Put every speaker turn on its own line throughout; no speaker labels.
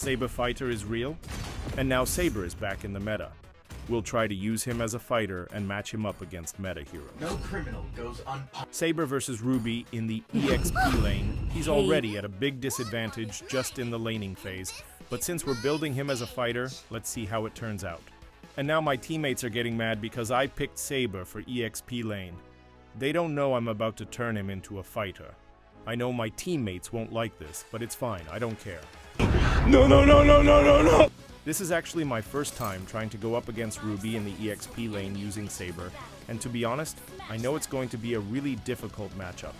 Saber Fighter is real, and now Saber is back in the meta. We'll try to use him as a fighter and match him up against meta heroes.
No criminal goes unpunished.
Saber versus Ruby in the EXP lane. He's already at a big disadvantage just in the laning phase, but since we're building him as a fighter, let's see how it turns out. And now my teammates are getting mad because I picked Saber for EXP lane. They don't know I'm about to turn him into a fighter. I know my teammates won't like this, but it's fine, I don't care. No! This is actually my first time trying to go up against Ruby in the EXP lane using Saber, and to be honest, I know it's going to be a really difficult matchup.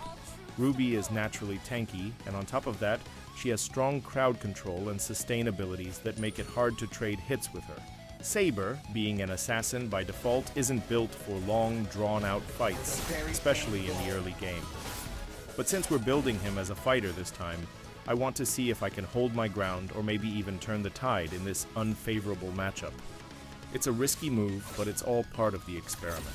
Ruby is naturally tanky, and on top of that, she has strong crowd control and sustain abilities that make it hard to trade hits with her. Saber, being an assassin by default, isn't built for long, drawn-out fights, especially in the early game. But since we're building him as a fighter this time, I want to see if I can hold my ground or maybe even turn the tide in this unfavorable matchup. It's a risky move, but it's all part of the experiment.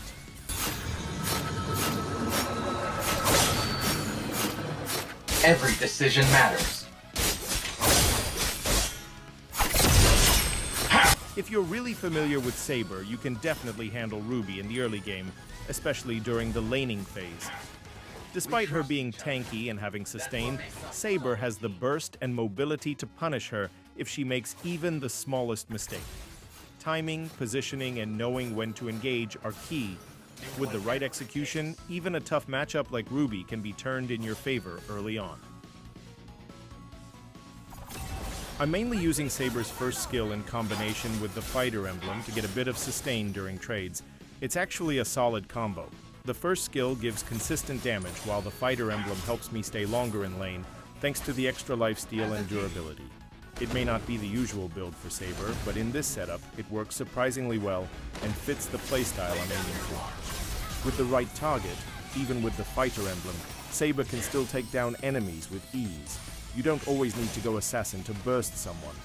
Every decision matters.
If you're really familiar with Saber, you can definitely handle Ruby in the early game, especially during the laning phase. Despite her being tanky and having sustain, Saber has the burst and mobility to punish her if she makes even the smallest mistake. Timing, positioning, and knowing when to engage are key. With the right execution, even a tough matchup like Ruby can be turned in your favor early on. I'm mainly using Saber's first skill in combination with the fighter emblem to get a bit of sustain during trades. It's actually a solid combo. The first skill gives consistent damage, while the fighter emblem helps me stay longer in lane, thanks to the extra lifesteal and durability. It may not be the usual build for Saber, but in this setup, it works surprisingly well and fits the playstyle I'm aiming for. With the right target, even with the fighter emblem, Saber can still take down enemies with ease. You don't always need to go assassin to burst someone.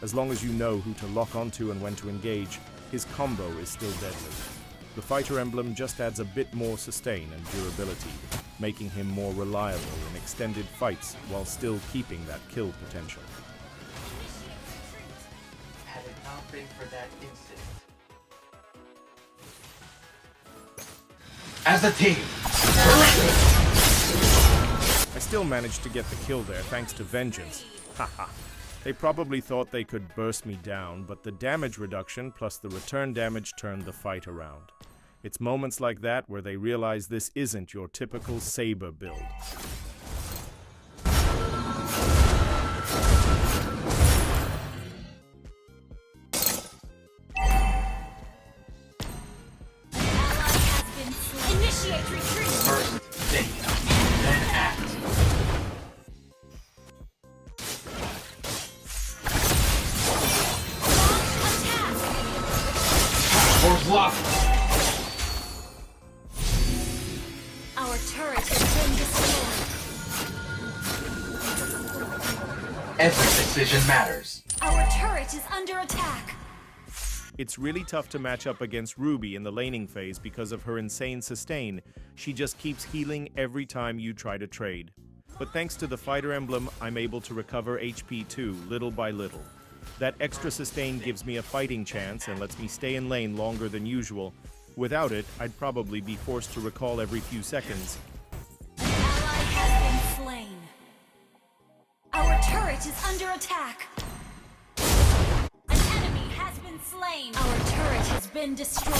As long as you know who to lock onto and when to engage, his combo is still deadly. The fighter emblem just adds a bit more sustain and durability, making him more reliable in extended fights while still keeping that kill potential.
Had it not been for that incident. As a team,
I still managed to get the kill there thanks to Vengeance. Haha. They probably thought they could burst me down, but the damage reduction plus the return damage turned the fight around. It's moments like that where they realize this isn't your typical Saber build.
Initiate retreat!
first think, then act. Force lock.
Our turret has been destroyed.
Every decision matters.
Our turret is under attack.
It's really tough to match up against Ruby in the laning phase because of her insane sustain. She just keeps healing every time you try to trade. But thanks to the fighter emblem, I'm able to recover HP too, little by little. That extra sustain gives me a fighting chance and lets me stay in lane longer than usual. Without it, I'd probably be forced to recall every few seconds.
An ally has been slain. Our turret is under attack. An enemy has been slain. Our turret has been destroyed.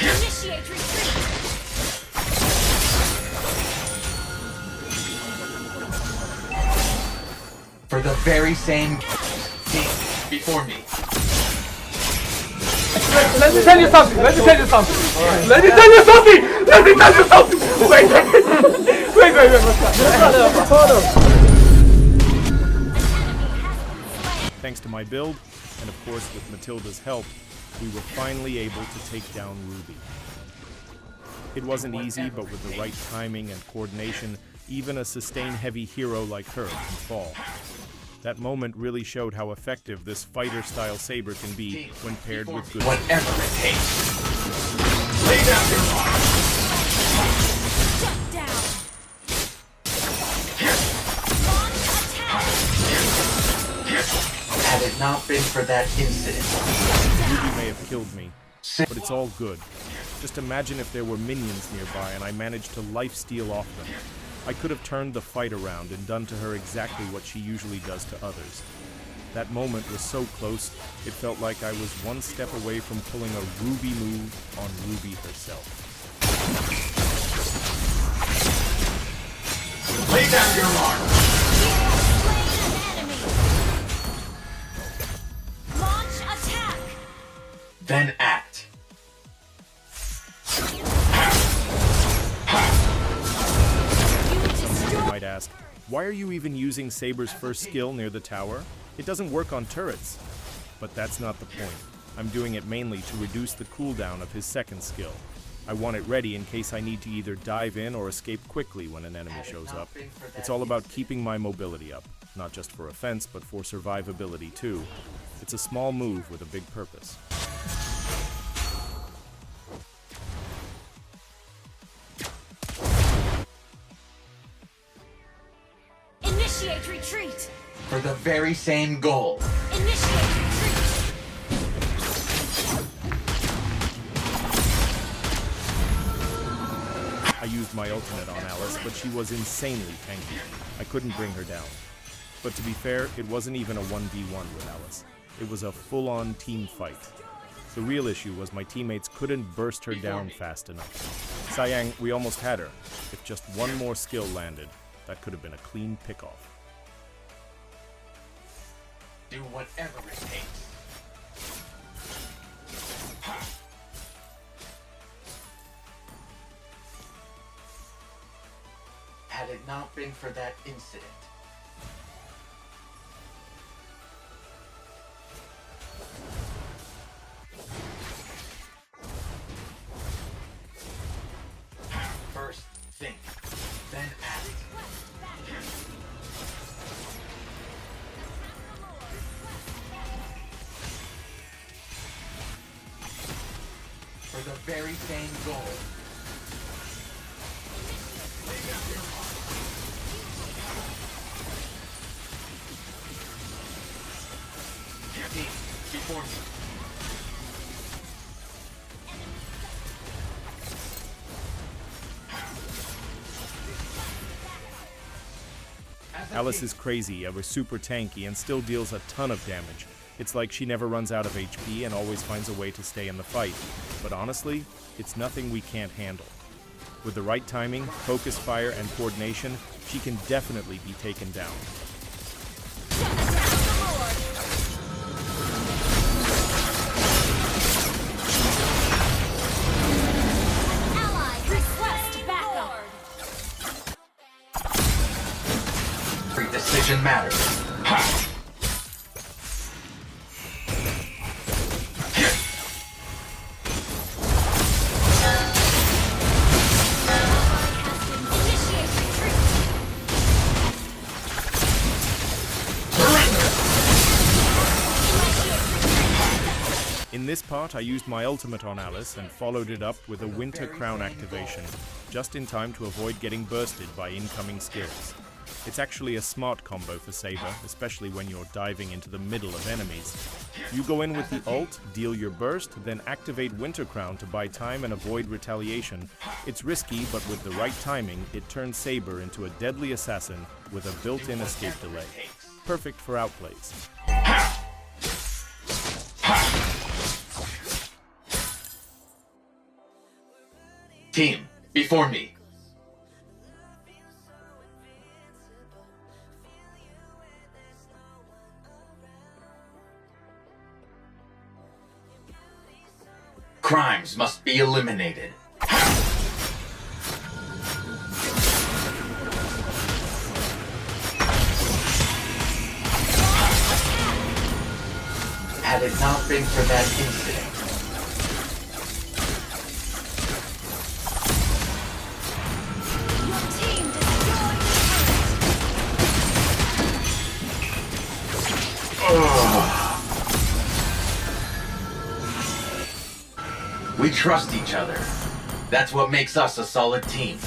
Initiate retreat.
For the very same team before me.
Let me tell you something. Let me tell you something. Let me tell you something. Let me tell you something. Wait.
Thanks to my build, and of course with Matilda's help, we were finally able to take down Ruby. It wasn't easy, but with the right timing and coordination, even a sustain-heavy hero like her can fall. That moment really showed how effective this fighter-style Saber can be when paired with good...
Whatever it takes. Lay down your mark.
Shut down.
Had it not been for that incident.
Ruby may have killed me, but it's all good. Just imagine if there were minions nearby and I managed to lifesteal off them. I could have turned the fight around and done to her exactly what she usually does to others. That moment was so close, it felt like I was one step away from pulling a Ruby move on Ruby herself.
Lay down your arm!
Launch attack!
Then act.
You might ask, why are you even using Saber's first skill near the tower? It doesn't work on turrets. But that's not the point. I'm doing it mainly to reduce the cooldown of his second skill. I want it ready in case I need to either dive in or escape quickly when an enemy shows up. It's all about keeping my mobility up, not just for offense, but for survivability too. It's a small move with a big purpose.
Initiate retreat!
For the very same goal.
Initiate retreat!
I used my ultimate on Alice, but she was insanely tanky. I couldn't bring her down. But to be fair, it wasn't even a 1v1 with Alice. It was a full-on team fight. The real issue was my teammates couldn't burst her down fast enough. Sayang, we almost had her. If just one more skill landed, that could have been a clean pick-off.
Do whatever it takes. Had it not been for that incident. First think, then act. For the very same goal. Before me.
Alice is crazy, ever super tanky, and still deals a ton of damage. It's like she never runs out of HP and always finds a way to stay in the fight. But honestly, it's nothing we can't handle. With the right timing, focus fire, and coordination, she can definitely be taken down.
Precision matters. Ha!
In this part, I used my ultimate on Alice and followed it up with a Winter Crown activation, just in time to avoid getting bursted by incoming skills. It's actually a smart combo for Saber, especially when you're diving into the middle of enemies. You go in with the ult, deal your burst, then activate Winter Crown to buy time and avoid retaliation. It's risky, but with the right timing, it turns Saber into a deadly assassin with a built-in escape delay. Perfect for outplays.
Team, before me. Crimes must be eliminated. Had it not been for that incident. We trust each other. That's what makes us a solid team.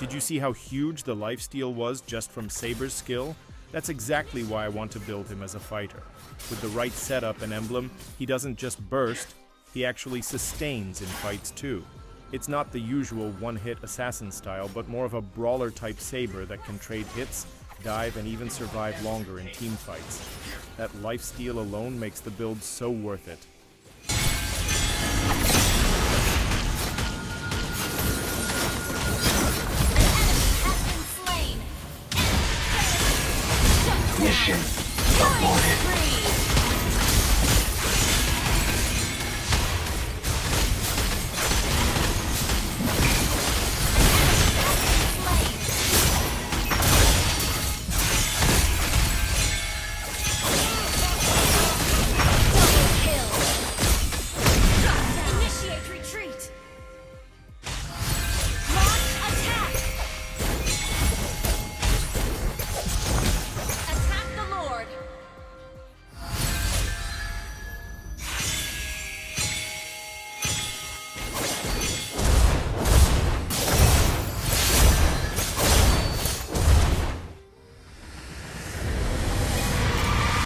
Did you see how huge the lifesteal was just from Saber's skill? That's exactly why I want to build him as a fighter. With the right setup and emblem, he doesn't just burst, he actually sustains in fights too. It's not the usual one-hit assassin style, but more of a brawler-type Saber that can trade hits, dive, and even survive longer in team fights. That lifesteal alone makes the build so worth it.
Mission aborted.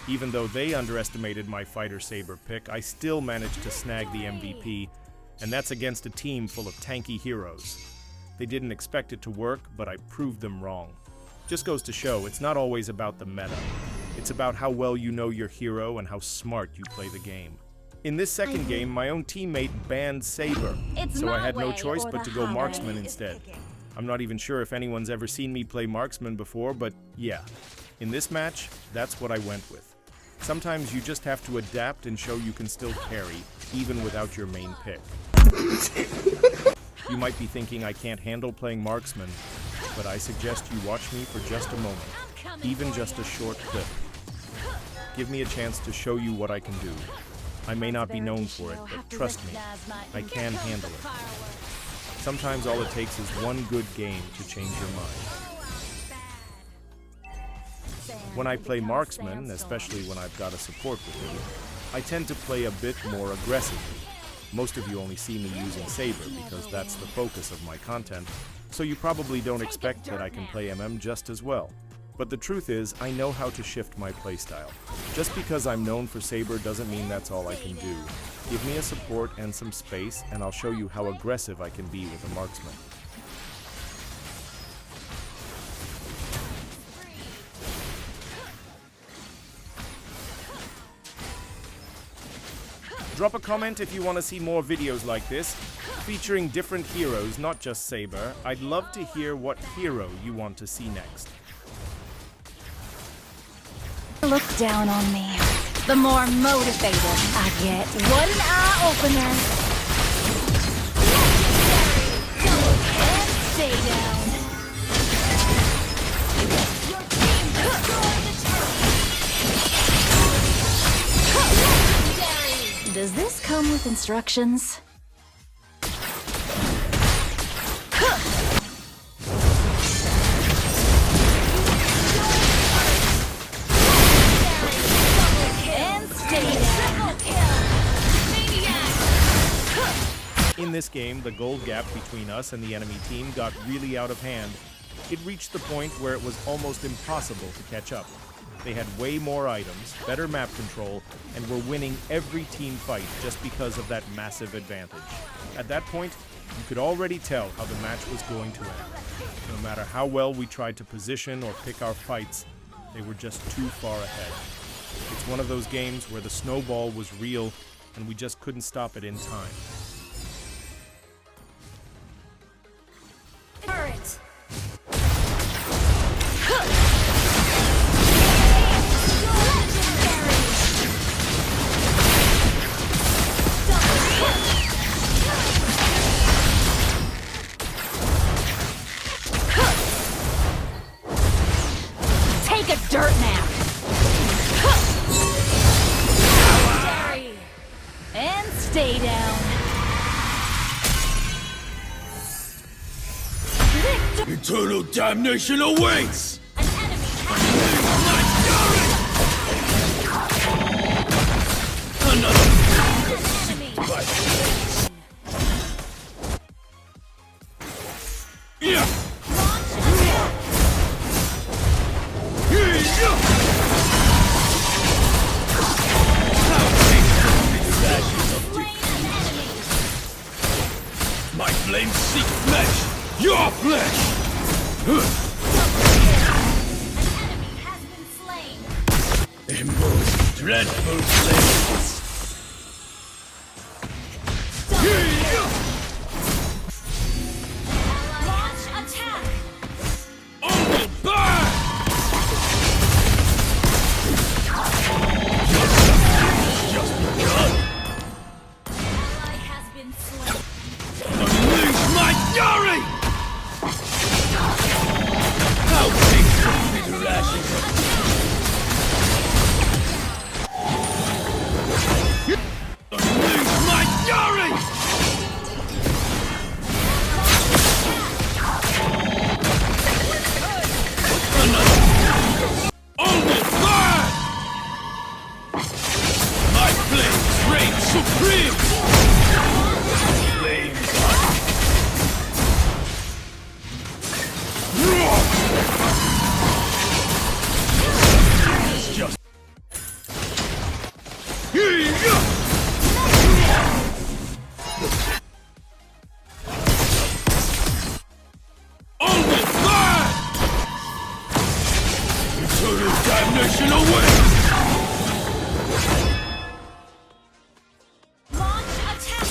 Even though they underestimated my fighter Saber pick, I still managed to snag the MVP, and that's against a team full of tanky heroes. They didn't expect it to work, but I proved them wrong. Just goes to show, it's not always about the meta. It's about how well you know your hero and how smart you play the game. In this second game, my own teammate banned Saber, so I had no choice but to go marksman instead. I'm not even sure if anyone's ever seen me play marksman before, but yeah. In this match, that's what I went with. Sometimes you just have to adapt and show you can still carry, even without your main pick. You might be thinking I can't handle playing marksman, but I suggest you watch me for just a moment, even just a short clip. Give me a chance to show you what I can do. I may not be known for it, but trust me, I can handle it. Sometimes all it takes is one good game to change your mind. When I play marksman, especially when I've got a support with me, I tend to play a bit more aggressively. Most of you only see me using Saber because that's the focus of my content, so you probably don't expect that I can play MM just as well. But the truth is, I know how to shift my playstyle. Just because I'm known for Saber doesn't mean that's all I can do. Give me a support and some space, and I'll show you how aggressive I can be with a marksman. Drop a comment if you want to see more videos like this, featuring different heroes, not just Saber. I'd love to hear what hero you want to see next.
Look down on me. The more motivated I get. What an eye-opener. And stay down. Your team destroyed the turret. Does this come with instructions?
In this game, the gold gap between us and the enemy team got really out of hand. It reached the point where it was almost impossible to catch up. They had way more items, better map control, and were winning every team fight just because of that massive advantage. At that point, you could already tell how the match was going to end. No matter how well we tried to position or pick our fights, they were just too far ahead. It's one of those games where the snowball was real and we just couldn't stop it in time.
Turret. Take a dirt nap. And stay down.
Eternal damnation awaits!
An enemy has
Yeah!
Launch
flames seek flesh! Your flesh!
An enemy has been slain.
A most dreadful flames!
Launch attack.
Only burn! Just begun!
Ally has been slain.
Unleash my fury! How taste the bitter ashes of Unleash my fury! Only burn! My flames reign supreme! Flames It's just Only burn! Eternal damnation awaits!
Launch attack.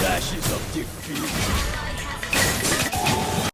Ashes of defeat!